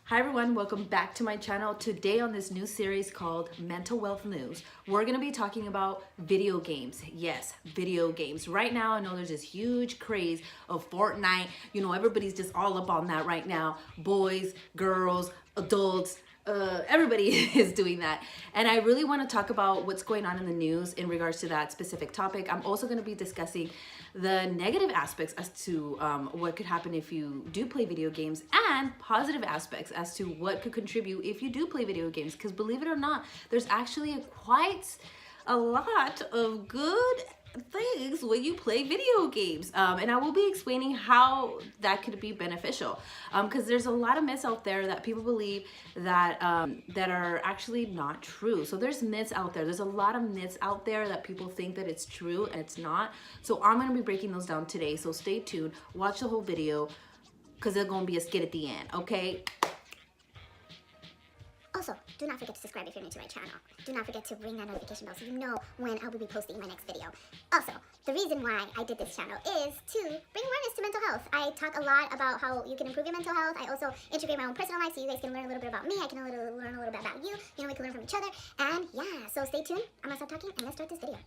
Hi everyone, welcome back to my channel. Today on this new series called Mental Wealth News, we're going to be talking about video games. Yes, video games. Right now, I know there's this huge craze of Fortnite. You know, everybody's just all up on that right now. Boys, girls, adults, everybody is doing that. And I really want to talk about what's going on in the news in regards to that specific topic. I'm also going to be discussing the negative aspects as to what could happen if you do play video games, and positive aspects as to what could contribute if you do play video games. Because believe it or not, there's actually quite a lot of good things when you play video games, and I will be explaining how that could be beneficial, because there's a lot of myths out there that people believe that that are actually not true. So there's myths out there. There's a lot of myths out there that people think that it's true and it's not. So I'm going to be breaking those down today, so stay tuned, watch the whole video, because there's going to be a skit at the end. Okay, also, do not forget to subscribe if you're new to my channel. Do not forget to ring that notification bell so you know when I will be posting my next video. Also, the reason why I did this channel is to bring awareness to mental health. I talk a lot about how you can improve your mental health. I also integrate my own personal life so you guys can learn a little bit about me. I can learn a little bit about you. You know, we can learn from each other. And yeah, so stay tuned. I'm gonna stop talking and let's start this video.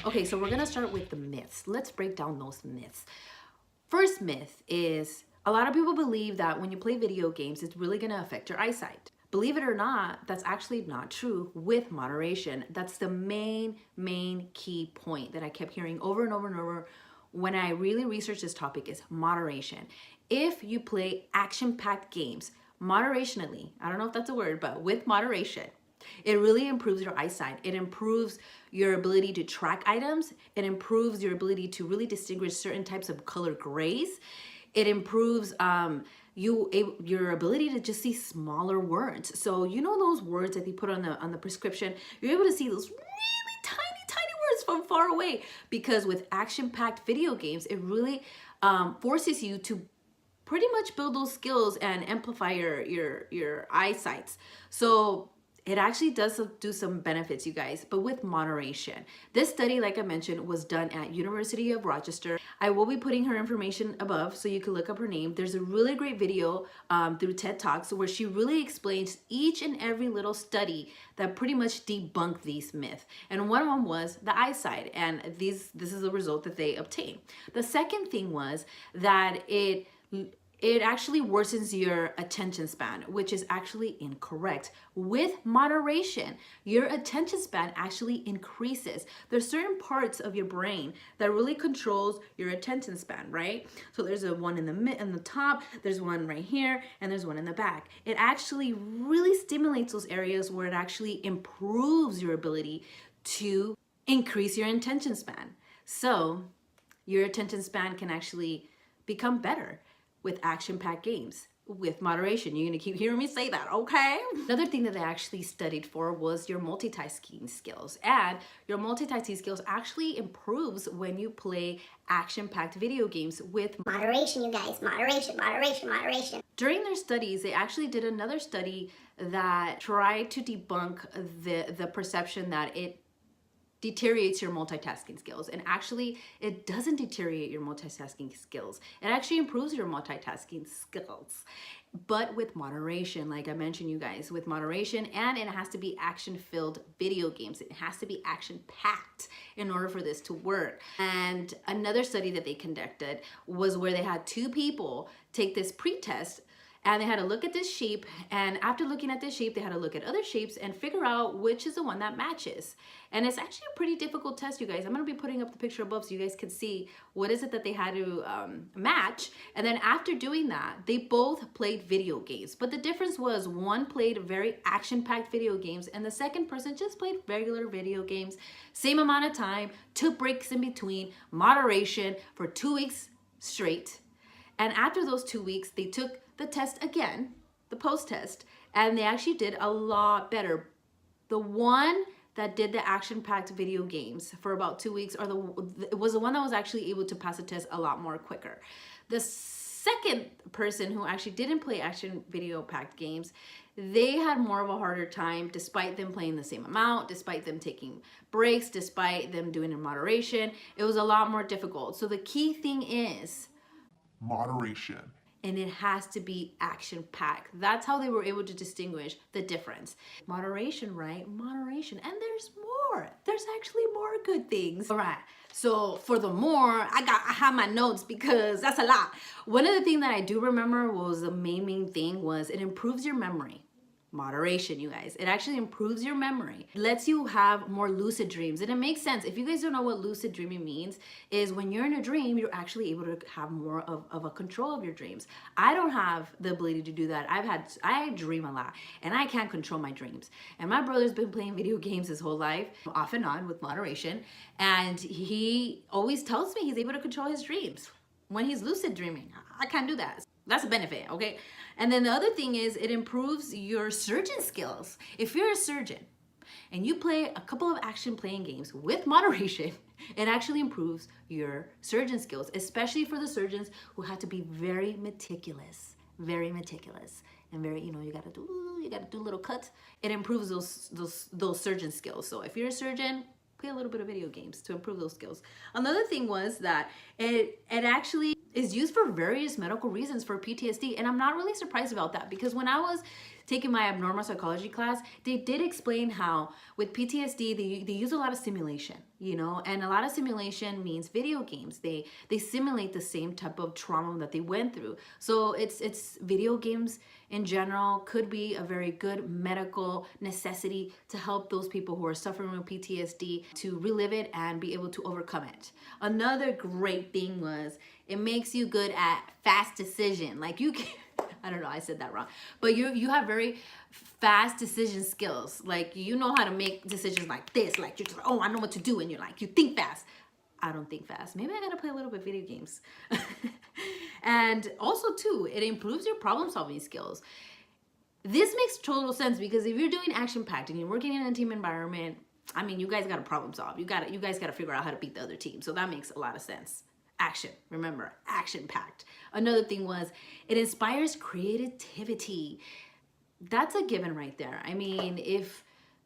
Okay, so we're gonna start with the myths. Let's break down those myths. First myth is a lot of people believe that when you play video games, it's really gonna affect your eyesight. Believe it or not, that's actually not true with moderation. That's the main key point that I kept hearing over and over and over when I really researched this topic is moderation. If you play action-packed games, moderationally, I don't know if that's a word, but with moderation, it really improves your eyesight. It improves your ability to track items. It improves your ability to really distinguish certain types of color grays. It improves your ability to just see smaller words. So you know those words that they put on the prescription, you're able to see those really tiny words from far away, because with action-packed video games, it really forces you to pretty much build those skills and amplify your eyesight. So it actually does do some benefits, you guys, but with moderation. This study, like I mentioned, was done at University of Rochester. I will be putting her information above so you can look up her name. There's a really great video through TED Talks where she really explains each and every little study that pretty much debunked these myths. And one of them was the eyesight, and this is the result that they obtained. The second thing was that it actually worsens your attention span, which is actually incorrect. With moderation, your attention span actually increases. There's certain parts of your brain that really controls your attention span, right? So there's a one in the top, there's one right here, and there's one in the back. It actually really stimulates those areas where it actually improves your ability to increase your attention span. So your attention span can actually become better with action-packed games, with moderation. You're gonna keep hearing me say that, okay? Another thing that they actually studied for was your multitasking skills. And your multitasking skills actually improves when you play action-packed video games with Moderation, you guys. Moderation. During their studies, they actually did another study that tried to debunk the perception that it deteriorates your multitasking skills. And actually, it doesn't deteriorate your multitasking skills. It actually improves your multitasking skills, but with moderation, like I mentioned, you guys, with moderation. And it has to be action-filled video games. It has to be action-packed in order for this to work. And another study that they conducted was where they had two people take this pre-test, and they had to look at this shape, and after looking at this shape, they had to look at other shapes and figure out which is the one that matches. And it's actually a pretty difficult test, you guys. I'm gonna be putting up the picture above so you guys can see what is it that they had to match. And then after doing that, they both played video games. But the difference was one played very action-packed video games, and the second person just played regular video games. Same amount of time, took breaks in between, moderation for 2 weeks straight. And after those 2 weeks, they took the test again, the post-test, and they actually did a lot better. The one that did the action-packed video games for about 2 weeks, it was the one that was actually able to pass the test a lot more quicker. The second person who actually didn't play action video packed games, they had more of a harder time despite them playing the same amount, despite them taking breaks, despite them doing it in moderation. It was a lot more difficult. So the key thing is moderation. And it has to be action-packed. That's how they were able to distinguish the difference. Moderation, right? Moderation. And there's more. There's actually more good things. All right. So for the more, I have my notes because that's a lot. One of the things that I do remember was the main thing was it improves your memory. Moderation, you guys. It actually improves your memory. It lets you have more lucid dreams. And it makes sense. If you guys don't know what lucid dreaming means, is when you're in a dream, you're actually able to have more of a control of your dreams. I don't have the ability to do that. I dream a lot and I can't control my dreams. And my brother's been playing video games his whole life, off and on with moderation. And he always tells me he's able to control his dreams when he's lucid dreaming. I can't do that. That's a benefit, okay? And then the other thing is it improves your surgeon skills. If you're a surgeon and you play a couple of action playing games with moderation, it actually improves your surgeon skills, especially for the surgeons who have to be very meticulous, and very, you know, you gotta do little cuts. It improves those surgeon skills. So if you're a surgeon, play a little bit of video games to improve those skills. Another thing was that it actually is used for various medical reasons for PTSD. And I'm not really surprised about that because when I was taking my abnormal psychology class, they did explain how with PTSD, they use a lot of simulation, you know, and a lot of simulation means video games. They simulate the same type of trauma that they went through. So it's video games in general could be a very good medical necessity to help those people who are suffering with PTSD to relive it and be able to overcome it. Another great thing was it makes you good at fast decision. Like you can, I don't know, I said that wrong. But you have very fast decision skills. Like you know how to make decisions like this. Like you're just like, oh, I know what to do. And you're like, you think fast. I don't think fast. Maybe I gotta play a little bit of video games. And also too, it improves your problem solving skills. This makes total sense because if you're doing action packed and you're working in a team environment, I mean, you guys gotta problem solve. You guys gotta figure out how to beat the other team. So that makes a lot of sense. Action, remember, action packed. Another thing was it inspires creativity. That's a given right there. I mean, if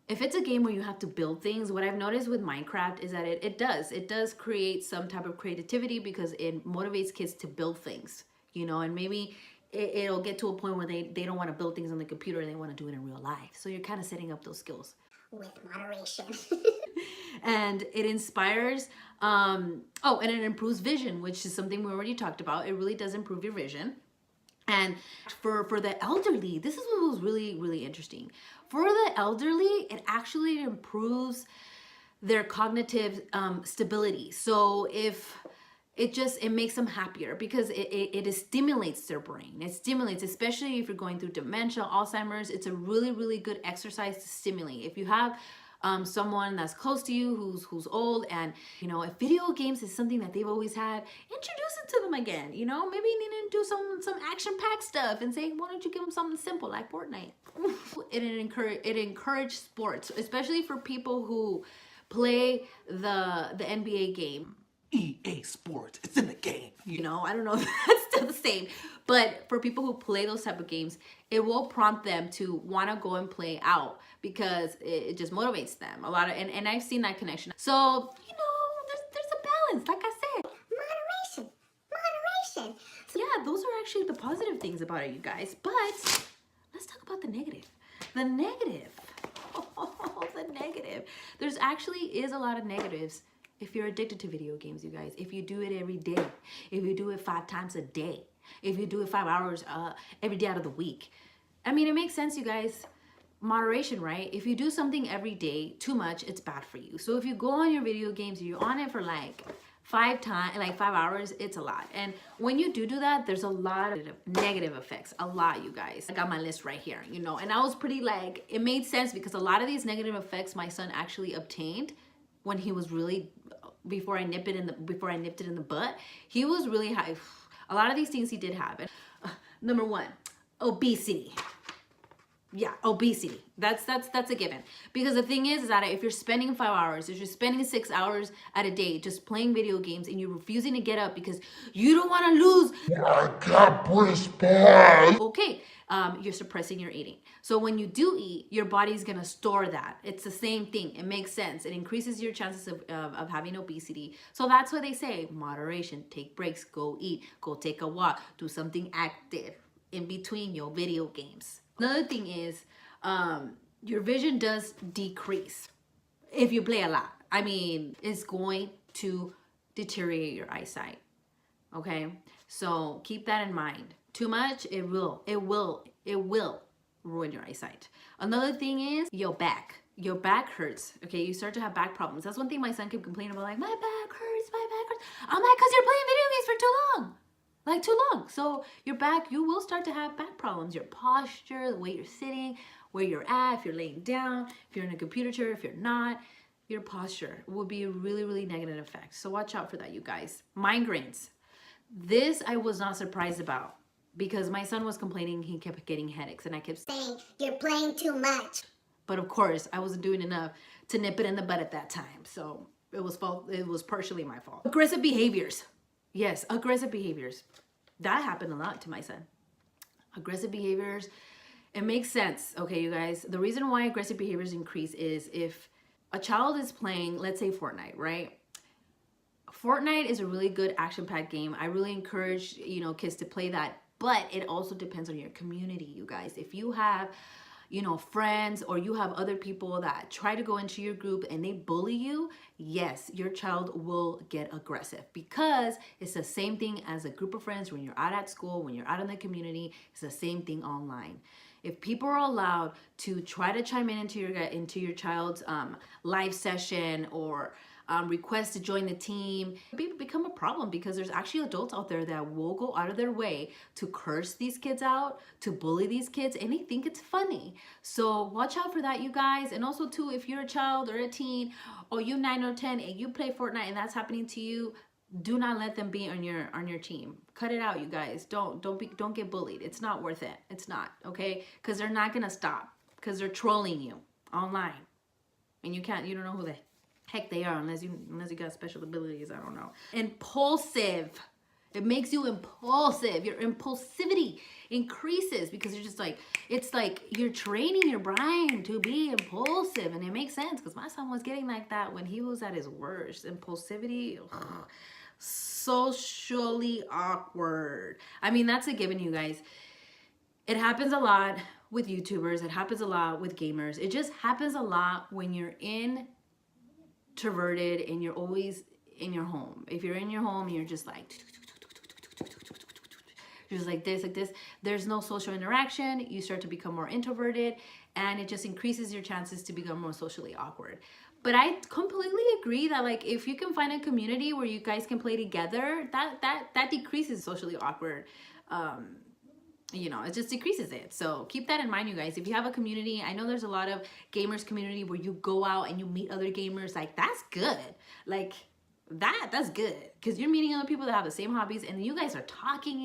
it's a game where you have to build things, what I've noticed with Minecraft is that it does create some type of creativity because it motivates kids to build things, you know, and maybe it'll get to a point where they don't want to build things on the computer, they want to do it in real life. So you're kind of setting up those skills. With moderation. And it inspires, and it improves vision, which is something we already talked about. It really does improve your vision. And for the elderly, this is what was really, really interesting. For the elderly, it actually improves their cognitive stability. So if it makes them happier because it stimulates their brain. It stimulates, especially if you're going through dementia, Alzheimer's, it's a really, really good exercise to stimulate. If you have someone that's close to you who's old and, you know, if video games is something that they've always had, introduce it to them again, you know, maybe you need to do some action-packed stuff and say, why don't you give them something simple like Fortnite? It encouraged sports, especially for people who play the NBA game. EA Sports, it's in the game. You know, I don't know if that's still the same, but for people who play those type of games, it will prompt them to want to go and play out because it just motivates them a lot of, and I've seen that connection. So, you know, there's a balance, like I said. Moderation. So yeah, those are actually the positive things about it, you guys. But let's talk about the negative. The negative. Oh, the negative. There's actually is a lot of negatives if you're addicted to video games, you guys. If you do it every day, if you do it 5 times a day, if you do it 5 hours every day out of the week. I mean, it makes sense, you guys. Moderation, right? If you do something every day too much, it's bad for you. So if you go on your video games, you're on it for like 5 hours, it's a lot. And when you do that, there's a lot of negative effects, a lot, you guys. I got my list right here, you know, and I was pretty like, it made sense because a lot of these negative effects my son actually obtained when he was really, before I nipped it in the butt, he was really high. A lot of these things he did have. Number 1, obesity. Yeah, obesity. That's a given. Because the thing is that if you're spending 5 hours, if you're spending 6 hours at a day just playing video games and you're refusing to get up because you don't want to lose, I can't respond. okay, you're suppressing your eating. So when you do eat, your body's gonna store that. It's the same thing. It makes sense. It increases your chances of having obesity. So that's why they say moderation. Take breaks. Go eat. Go take a walk. Do something active in between your video games. Another thing is your vision does decrease if you play a lot. I mean, it's going to deteriorate your eyesight. Okay, so keep that in mind. Too much, it will ruin your eyesight. Another thing is your back. Your back hurts. Okay, you start to have back problems. That's one thing my son kept complaining about, like, my back hurts, my back hurts. I'm like, because you're playing video games for too long. Like, too long. So your back, you will start to have back problems. Your posture, the way you're sitting, where you're at, if you're laying down, if you're in a computer chair, if you're not, your posture will be a really, really negative effect. So watch out for that, you guys. Migraines. This I was not surprised about because my son was complaining he kept getting headaches and I kept saying, you're playing too much. But of course, I wasn't doing enough to nip it in the bud at that time. So it was partially my fault. Aggressive behaviors. Yes, aggressive behaviors. That happened a lot to my son. Aggressive behaviors. It makes sense, okay, you guys? The reason why aggressive behaviors increase is if a child is playing, let's say Fortnite, right? Fortnite is a really good action-packed game. I really encourage, kids to play that, but it also depends on your community, you guys. If you have, friends or you have other people that try to go into your group and they bully you, yes, your child will get aggressive because it's the same thing as a group of friends when you're out at school, when you're out in the community, it's the same thing online. If people are allowed to try to chime in into your child's live session or request to join the team, it become a problem because there's actually adults out there that will go out of their way to curse these kids out, to bully these kids, and they think it's funny. So watch out for that, you guys. And also too, if you're a child or a teen or you 9 or 10 and you play Fortnite and that's happening to you, do not let them be on your team. Cut it out, you guys. Don't get bullied. It's not worth it. It's not, okay? Because they're not gonna stop because they're trolling you online, and you don't know who the heck they are unless you got special abilities. I don't know. Impulsive. It makes you impulsive. Your impulsivity increases because you're just like, it's like you're training your brain to be impulsive, and it makes sense because my son was getting like that when he was at his worst. Impulsivity. Ugh. Socially awkward. I mean, that's a given, you guys. It happens a lot with YouTubers. It happens a lot with gamers. It just happens a lot when you're introverted and you're always in your home. If you're in your home, you're just like this. There's no social interaction. You start to become more introverted, and it just increases your chances to become more socially awkward. But I completely agree that, like, if you can find a community where you guys can play together, that decreases socially awkward. It just decreases it. So keep that in mind, you guys. If you have a community, I know there's a lot of gamers community where you go out and you meet other gamers. Like, that's good. Like, that's good because you're meeting other people that have the same hobbies and you guys are talking,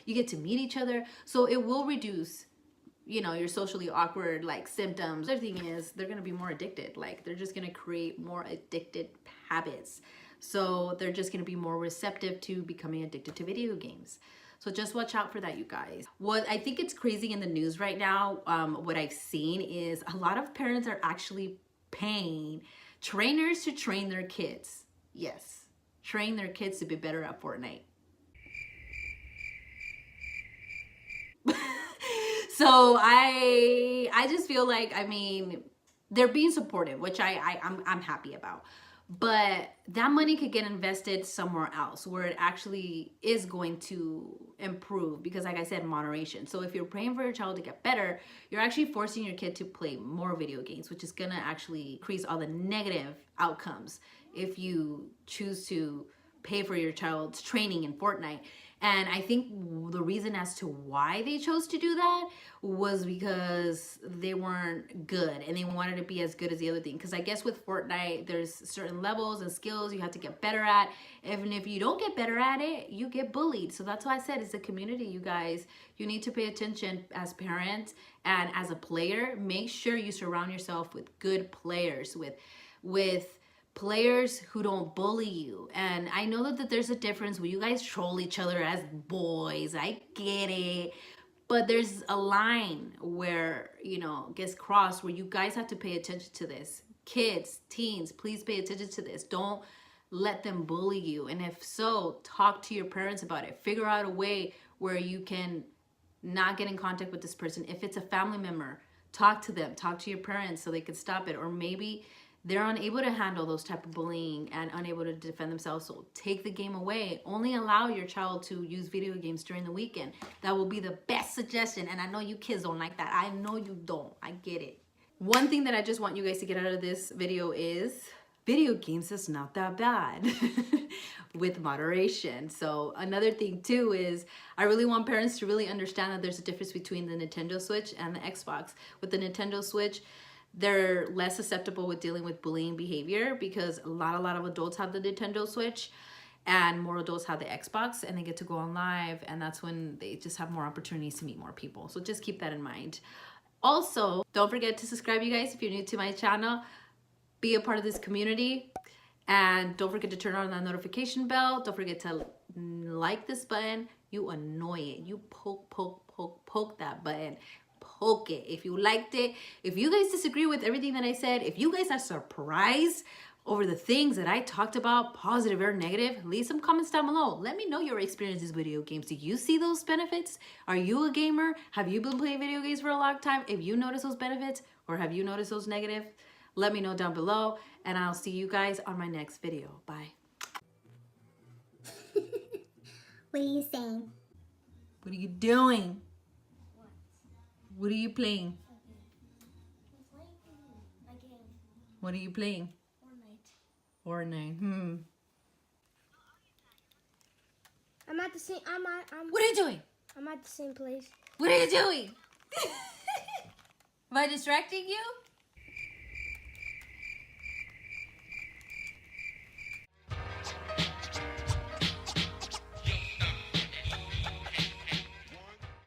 you get to meet each other. So it will reduce your socially awkward symptoms. The other thing is they're going to be more addicted. Like, they're just going to create more addicted habits. So they're just going to be more receptive to becoming addicted to video games. So just watch out for that, you guys. What I think it's crazy in the news right now, what I've seen is a lot of parents are actually paying trainers to train their kids. Yes, train their kids to be better at Fortnite. So I just feel like, they're being supportive, which I'm happy about. But that money could get invested somewhere else where it actually is going to improve because, like I said, moderation. So if you're praying for your child to get better, you're actually forcing your kid to play more video games, which is going to actually increase all the negative outcomes if you choose to pay for your child's training in Fortnite And I think the reason as to why they chose to do that was because they weren't good and they wanted to be as good as the other thing. Because I guess with Fortnite, there's certain levels and skills you have to get better at. Even if you don't get better at it, you get bullied. So that's why I said it's a community, you guys. You need to pay attention as parents and as a player. Make sure you surround yourself with good players, with players who don't bully you. And I know that there's a difference where you guys troll each other as boys. I get it. But there's a line where, you know, gets crossed where you guys have to pay attention to this. Kids, teens, please pay attention to this. Don't let them bully you. And if so, talk to your parents about it. Figure out a way where you can not get in contact with this person. If it's a family member, talk to them. Talk to your parents so they can stop it. Or maybe they're unable to handle those type of bullying and unable to defend themselves. So take the game away. Only allow your child to use video games during the weekend. That will be the best suggestion. And I know you kids don't like that. I know you don't. I get it. One thing that I just want you guys to get out of this video is video games is not that bad with moderation. So another thing too is I really want parents to really understand that there's a difference between the Nintendo Switch and the Xbox. With the Nintendo Switch, they're less susceptible with dealing with bullying behavior because a lot of adults have the Nintendo Switch and more adults have the Xbox, and they get to go on live, and that's when they just have more opportunities to meet more people. So just keep that in mind. Also, don't forget to subscribe, you guys, if you're new to my channel. Be a part of this community, and don't forget to turn on that notification bell. Don't forget to like this button. You annoy it. You poke that button. Poke it if you liked it. If you guys disagree with everything that I said, if you guys are surprised over the things that I talked about, positive or negative, leave some comments down below. Let me know your experiences with video games. Do you see those benefits? Are you a gamer? Have you been playing video games for a long time? If you notice those benefits, or have you noticed those negative, let me know down below, and I'll see you guys on my next video. Bye. What are you saying? What are you doing? What are you playing? What are you playing? Fortnite. I'm at the same. What are you doing? I'm at the same place. What are you doing? Am I distracting you?